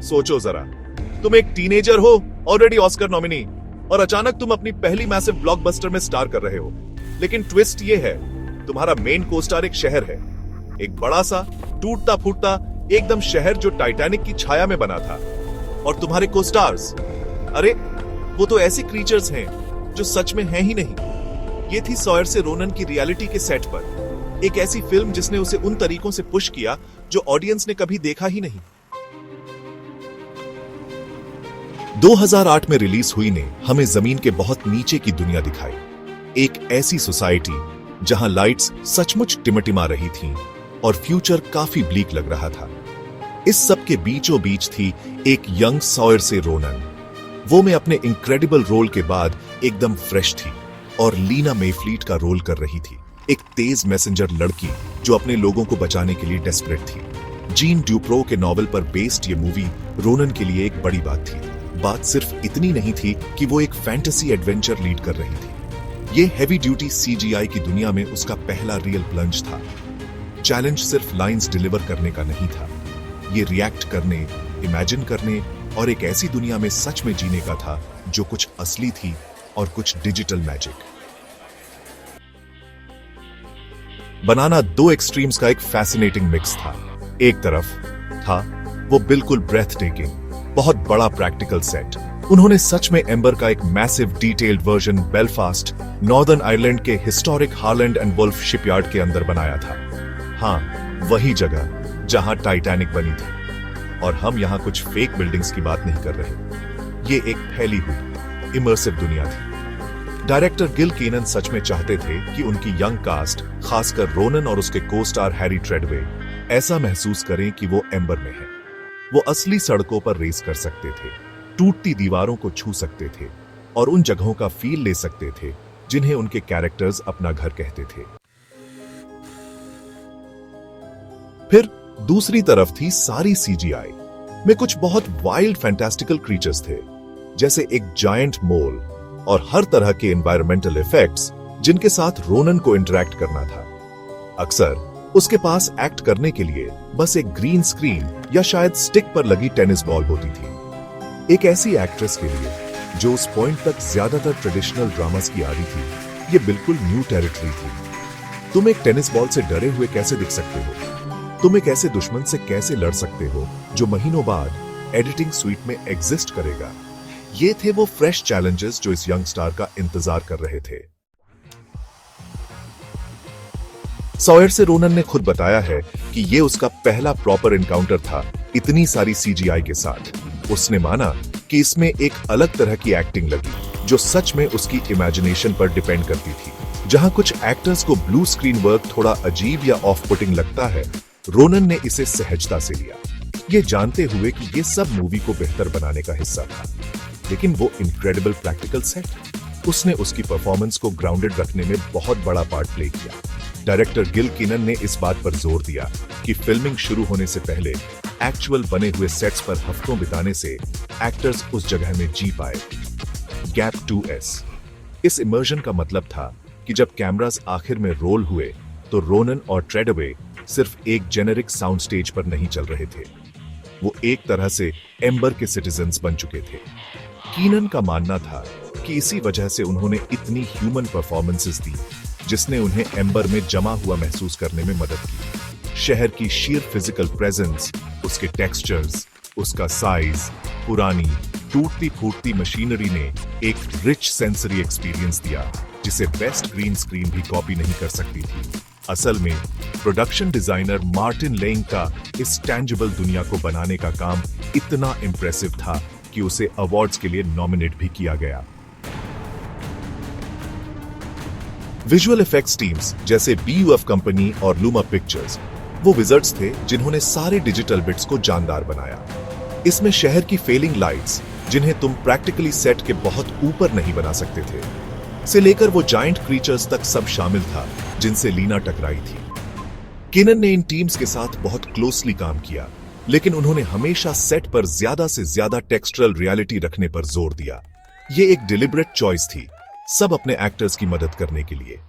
सोचो जरा, तुम एक टीनेजर हो, ऑलरेडी ऑस्कर नॉमिनी, और अचानक तुम अपनी पहली मैसिव ब्लॉकबस्टर में स्टार कर रहे हो। लेकिन ट्विस्ट ये है, तुम्हारा मेन कोस्टार एक शहर है, एक बड़ा सा टूटता फूटता एकदम शहर जो टाइटैनिक की छाया में बना था। और तुम्हारे कोस्टार्स, अरे वो तो ऐसे क्रीचर्स हैं जो सच में हैं ही नहीं। ये थी सॉयर से रोनन की रियलिटी के सेट पर, एक ऐसी फिल्म जिसने उसे उन तरीकों से पुश किया जो ऑडियंस ने कभी देखा ही नहीं। 2008 में रिलीज हुई ने हमें जमीन के बहुत नीचे की दुनिया दिखाई, एक ऐसी सोसाइटी जहां लाइट्स सचमुच टिमटिमा रही थीं और फ्यूचर काफी ब्लीक लग रहा था। इस सब के बीचों बीच थी एक यंग सॉयर से रोनन। वो में अपने इनक्रेडिबल रोल के बाद एकदम फ्रेश थी और लीना मेफ्लीट का रोल कर रही थी, एक तेज मैसेंजर लड़की जो अपने लोगों को बचाने के लिए डेस्परेट थी। जीन ड्यूप्रो के नॉवेल पर बेस्ड ये मूवी रोनन के लिए एक बड़ी बात थी। बात सिर्फ इतनी नहीं थी कि वो एक फैंटेसी एडवेंचर लीड कर रही थी, ये हेवी ड्यूटी सीजीआई की दुनिया में उसका पहला रियल प्लंज था। चैलेंज सिर्फ लाइंस डिलीवर करने का नहीं था, ये रिएक्ट करने, इमेजिन करने और एक ऐसी दुनिया में सच में जीने का था जो कुछ असली थी और कुछ डिजिटल मैजिक। बनाना दो एक्सट्रीम्स का एक फैसिनेटिंग मिक्स था। एक तरफ था वो बिल्कुल ब्रेथ टेकिंग, बहुत बड़ा प्रैक्टिकल सेट। उन्होंने सच में एम्बर का एक massive detailed version Belfast, Northern Ireland के historic Harland and Wolff shipyard के अंदर बनाया था। हाँ, वही जगह जहां टाइटैनिक बनी थी। और हम यहां कुछ फेक बिल्डिंग्स की बात नहीं कर रहे, ये एक फैली हुई इमर्सिव दुनिया थी। डायरेक्टर गिल कीनन सच में चाहते थे कि उनकी यंग कास्ट, खासकर रोनन और उसके को-स्टार हैरी ट्रेडवे, ऐसा महसूस करें कि वो एम्बर में है। वो असली सड़कों पर रेस कर सकते थे, टूटती दीवारों को छू सकते थे और उन जगहों का फील ले सकते थे जिन्हें उनके कैरेक्टर्स अपना घर कहते थे। फिर दूसरी तरफ थी सारी सीजीआई में कुछ बहुत वाइल्ड फैंटास्टिकल क्रीचर्स थे, जैसे एक जायंट मोल और हर तरह के एनवायरमेंटल इफेक्ट्स जिनके साथ रोनन को इंटरैक्ट करना था। अक्सर उसके पास एक्ट करने के लिए बस एक ग्रीन स्क्रीन या शायद स्टिक पर लगी टेनिस बॉल होती थी। एक ऐसी एक्ट्रेस के लिए जो उस पॉइंट तक ज्यादातर ट्रेडिशनल ड्रामास की आदी थी, ये बिल्कुल न्यू टेरिटरी थी। तुम एक टेनिस बॉल से डरे हुए कैसे दिख सकते हो? तुम एक ऐसे दुश्मन से कैसे लड़ सकते हो जो महीनों बाद एडिटिंग स्वीट में एग्जिस्ट करेगा? ये थे वो फ्रेश चैलेंजेस जो इस यंग स्टार का इंतजार कर रहे थे। सॉयर से रोनन ने खुद बताया है कि ये उसका पहला प्रॉपर एनकाउंटर था इतनी सारी सीजीआई के साथ। उसने माना कि इसमें एक अलग तरह की एक्टिंग लगी जो सच में उसकी इमेजिनेशन पर डिपेंड करती थी। जहां कुछ एक्टर्स को ब्लू स्क्रीन वर्क थोड़ा अजीब या ऑफ पुटिंग लगता है, रोनन ने इसे सहजता से लिया, ये जानते हुए कि ये सब मूवी को बेहतर बनाने का हिस्सा था। लेकिन वो इनक्रेडिबल प्रैक्टिकल सेट, उसने उसकी परफॉर्मेंस को ग्राउंडेड रखने में बहुत बड़ा पार्ट प्ले किया। डायरेक्टर गिल कीनन ने इस बात पर जोर दिया कि फिल्मिंग शुरू होने से पहले एक्चुअल बने हुए सेट्स पर हफ्तों बिताने से एक्टर्स उस जगह में जी पाए। गैप 2S इस इमर्जन का मतलब था कि जब कैमरास आखिर में रोल हुए तो रोनन और ट्रेडवे सिर्फ एक जेनेरिक साउंड स्टेज पर नहीं चल रहे थे, वो एक तरह से एम्बर के सिटीजन्स बन चुके थे। कीनन का मानना था कि इसी वजह से उन्होंने इतनी ह्यूमन परफॉर्मेंसेस दी जिसने उन्हें एम्बर में जमा हुआ महसूस करने में मदद की। शहर की शीर फिजिकल प्रेजेंस, उसके टेक्सचर्स, उसका साइज, पुरानी टूटती फूटती मशीनरी ने एक रिच सेंसरी एक्सपीरियंस दिया जिसे बेस्ट ग्रीन स्क्रीन भी कॉपी नहीं कर सकती थी। असल में प्रोडक्शन डिजाइनर मार्टिन लेंग का इस टैंजिबल दुनिया को बनाने का काम इतना इंप्रेसिव था कि उसे अवार्ड्स के लिए नॉमिनेट भी किया गया। विजुअल इफेक्ट्स टीम्स जैसे BUF कंपनी और लूमा पिक्चर्स वो विजर्ड्स थे जिन्होंने सारे डिजिटल बिट्स को जानदार बनाया। इसमें शहर की फेलिंग लाइट्स, जिन्हें तुम प्रैक्टिकली सेट के बहुत ऊपर नहीं बना सकते थे, से लेकर वो जायंट क्रीचर्स तक सब शामिल था जिनसे लीना टकराई थी। कीनन ने इन टीम्स के साथ बहुत क्लोजली काम किया, लेकिन उन्होंने हमेशा सेट पर ज्यादा से ज्यादा टेक्सचरल रियलिटी रखने पर जोर दिया। ये एक डिलिबरेट चॉइस थी, सब अपने एक्टर्स की मदद करने के लिए।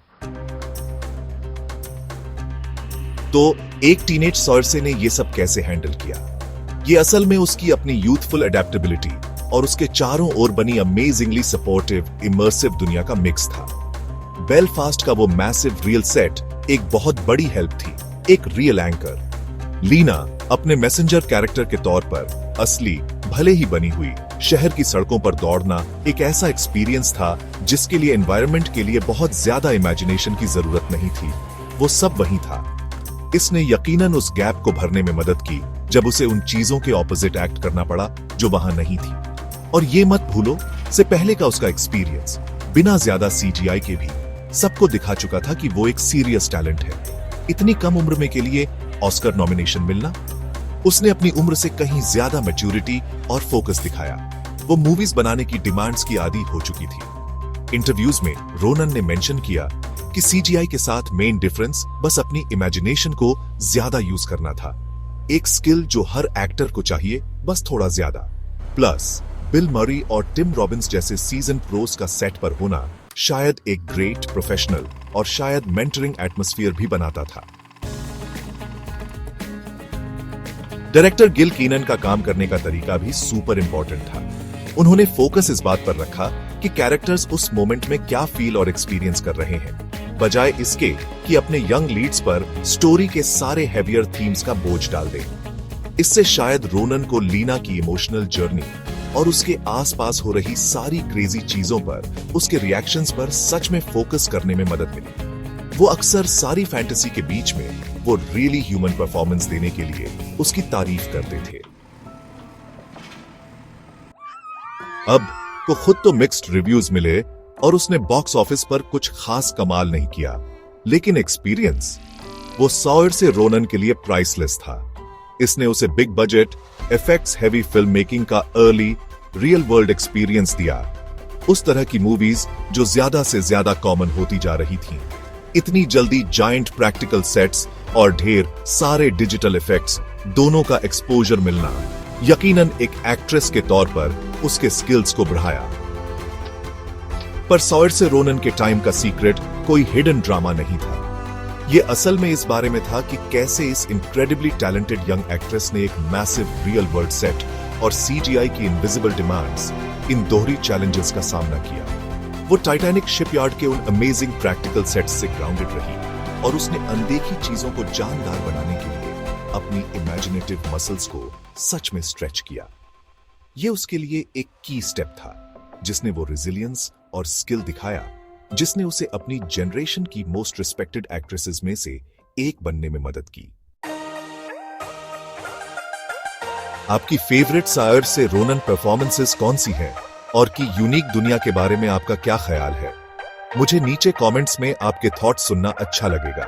तो एक टीनेज सॉयरसे ने यह सब कैसे हैंडल किया? ये असल में उसकी अपनी यूथफुल अडेप्टेबिलिटी और उसके चारों ओर बनी अमेजिंगली सपोर्टिव इमर्सिव दुनिया का मिक्स था। बेलफास्ट का वो मैसिव रियल सेट एक बहुत बड़ी हेल्प थी, एक रियल एंकर। लीना अपने मैसेंजर कैरेक्टर के तौर पर असली भले ही बनी हुई शहर की सड़कों पर दौड़ना एक ऐसा एक्सपीरियंस था जिसके लिए एनवायरनमेंट के लिए बहुत ज्यादा इमेजिनेशन की जरूरत नहीं थी, वो सब वहीं था। इसने यकीनन उस गैप को भरने में मदद की जब उसे उन चीजों के ऑपोजिट एक्ट करना पड़ा जो वहां नहीं थी। और ये मत भूलो, से पहले का उसका एक्सपीरियंस बिना ज्यादा सीजीआई के भी सबको दिखा चुका था कि वो एक सीरियस टैलेंट है। इतनी कम उम्र में के लिए ऑस्कर नॉमिनेशन मिलना, उसने अपनी उम्र से कहीं ज्यादा मैच्योरिटी और फोकस दिखाया। वो मूवीज बनाने की डिमांड्स की आदी हो चुकी थी। इंटरव्यूज में रोनन ने मेंशन किया कि सीजीआई के साथ मेन डिफरेंस बस अपनी इमेजिनेशन को ज्यादा यूज करना था, एक स्किल जो हर एक्टर को चाहिए, बस थोड़ा ज्यादा। प्लस बिल मरी और टिम रॉबिन्स जैसे सीजन प्रोस का सेट पर होना शायद एक ग्रेट प्रोफेशनल और शायद मेंटरिंग एटमॉस्फेयर भी बनाता था। डायरेक्टर गिल कीनन का काम करने का तरीका भी सुपर इंपॉर्टेंट था। उन्होंने फोकस इस बात पर रखा कि कैरेक्टर्स उस मोमेंट में क्या फील और एक्सपीरियंस कर रहे हैं, बजाय इसके कि अपने यंग लीड्स पर स्टोरी के सारे हैवियर थीम्स का बोझ डाल दें। इससे शायद रोनन को लीना की इमोशनल जर्नी और उसके आसपास हो रही सारी क्रेजी चीजों पर, उसके रिएक्शंस पर सच में फोकस करने में मदद मिली। वो अक्सर सारी फैंटेसी के बीच में वो रियली ह्यूमन परफॉर्मेंस देने के लिए उसकी तारीफ करते थे। अब को खुद तो मिक्स्ड रिव्यूज मिले और उसने बॉक्स ऑफिस पर कुछ खास कमाल नहीं किया, लेकिन एक्सपीरियंस वो सॉयरसे रोनन के लिए प्राइसलेस था। इसने उसे big budget effects heavy film making का अर्ली रियल वर्ल्ड एक्सपीरियंस दिया, उस तरह की मूवीज जो ज्यादा से ज्यादा कॉमन होती जा रही थीं। इतनी जल्दी जायंट प्रैक्टिकल सेट्स और ढेर सारे डिजिटल इफेक्ट्स दोनों का एक्सपोजर मिलना यकीनन एक एक्ट्रेस के तौर पर उसके स्किल्स को बढ़ाया। पर सॉयरसे रोनन के टाइम का सीक्रेट कोई हिडन ड्रामा नहीं था। यह असल में इस बारे में था कि कैसे इस इनक्रेडिबली टैलेंटेड यंग एक्ट्रेस ने एक मैसिव रियल वर्ल्ड सेट और सीजीआई की इनविजिबल डिमांड्स, इन दोहरी चैलेंजेस का सामना किया। वो टाइटैनिक शिपयार्ड के उन अमेजिंग प्रैक्टिकल सेट्स से ग्राउंडेड रही और उसने अनदेखी चीजों को जानदार बनाने के लिए अपनी इमेजिनेटिव मसल्स को सच में स्ट्रेच किया। यह उसके लिए एक की स्टेप था जिसने वो रेजिलियंस और स्किल दिखाया, जिसने उसे अपनी जनरेशन की मोस्ट रिस्पेक्टेड एक्ट्रेसेस में से एक बनने में मदद की। आपकी फेवरेट सॉयरसे रोनन परफॉर्मेंसेस कौन सी हैं और की यूनिक दुनिया के बारे में आपका क्या ख्याल है? मुझे नीचे कमेंट्स में आपके थॉट्स सुनना अच्छा लगेगा।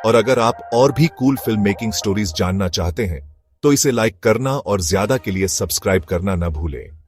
और अगर आप और भी कूल फिल्म मेकिंग स्टोरीज जानना चाहते हैं तो इसे लाइक करना और ज्यादा के लिए सब्सक्राइब करना न भूलें।